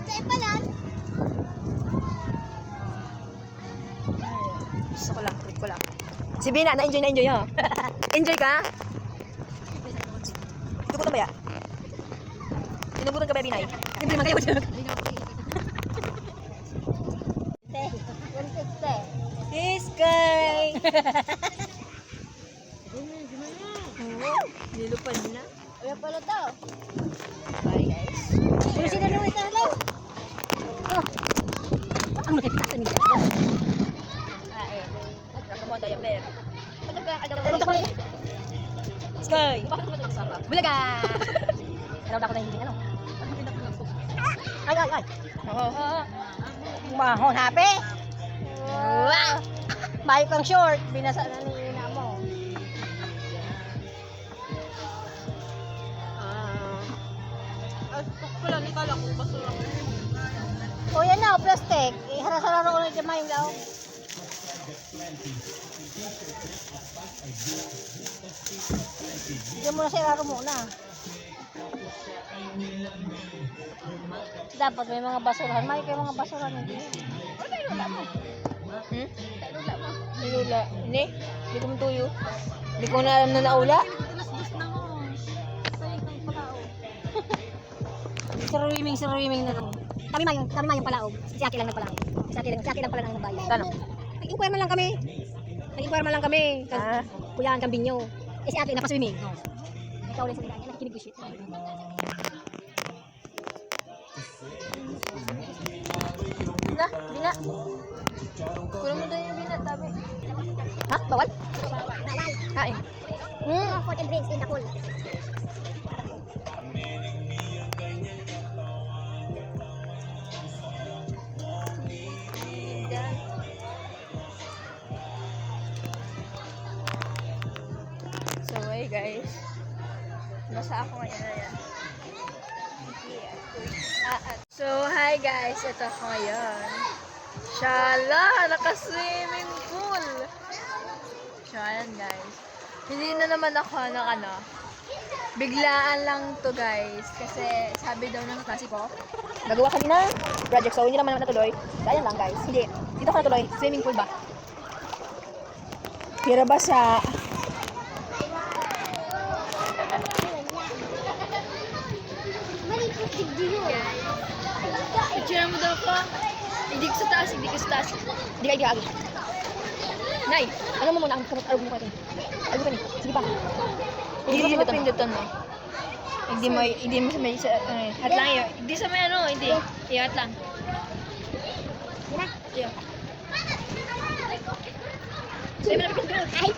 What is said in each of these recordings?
Saan pa lang? Gusto ko lang, trip ko lang. Si Bina, na-enjoy ha. Enjoy ka? Tinubutan ba ya? Tinubutan ka ba, Binay? Hindi man kayo dyan. Iskay! Nilupad na. Wala pala to. Bye guys. Ano sila nung ito lang? Ang nakikita niya. Nakakuha tayo, Ber. Sky! Bulaga! Ano na ako na hindi ano? Ay! Mahon, happy? Wow! Bayo kang short. Binasa na ni ina mo. O yan na, plastic. Harap-harap ko na dyan yung lao. Diyan mo na sa iraro muna. Dapat may mga basurahan. May kayo mga basurahan. Hindi. Ano yung lula mo? Nilula. Hindi? Hindi ko matuyo. Hindi ko na alam na naula. Sariwiming na lang. Kami mayong palaog. Si Aki lang nagpalaog. Si Aki lang pala nang nabayad. Kano? Nag-inquire man lang kami. Kuyahan kang binyo. Si Aki napaswimming. No. Ikaw ulit sa nila. Nakikinig ko shit. Bina. Kulang mo tayo yung Bina, tabi. Ha? Bawal? Kain. Food and drinks in the pool. So, hey guys. Basa ako ngayon na yan. So, hi guys. Ito ako ngayon. Shala! Naka-swimming pool! So, ayan guys. Hindi na naman ako biglaan lang to guys. Kasi sabi daw ng klase ko, nagawa kami na project. So, hindi naman natuloy. Ayan lang guys. Hindi. Dito ko natuloy. Swimming pool ba? Pira basa. Picture mo daw ko. Hindi ko sa taas. Hindi ka igagagi. Nay, ano mo muna ang arog mo ko ito. Arog ka ni. Sige pa. Hindi mo pindutan mo. Hindi mo sa may hat lang yun. Hindi sa may ano. Hindi. Hat lang. Sige. Sige mo na pindutan. Ay!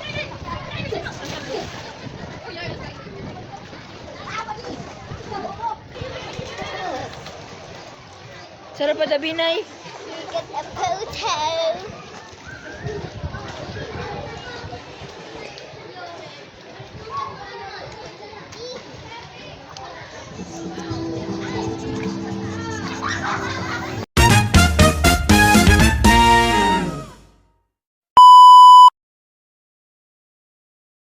Sarap pa dabi, Nay. Get a photo.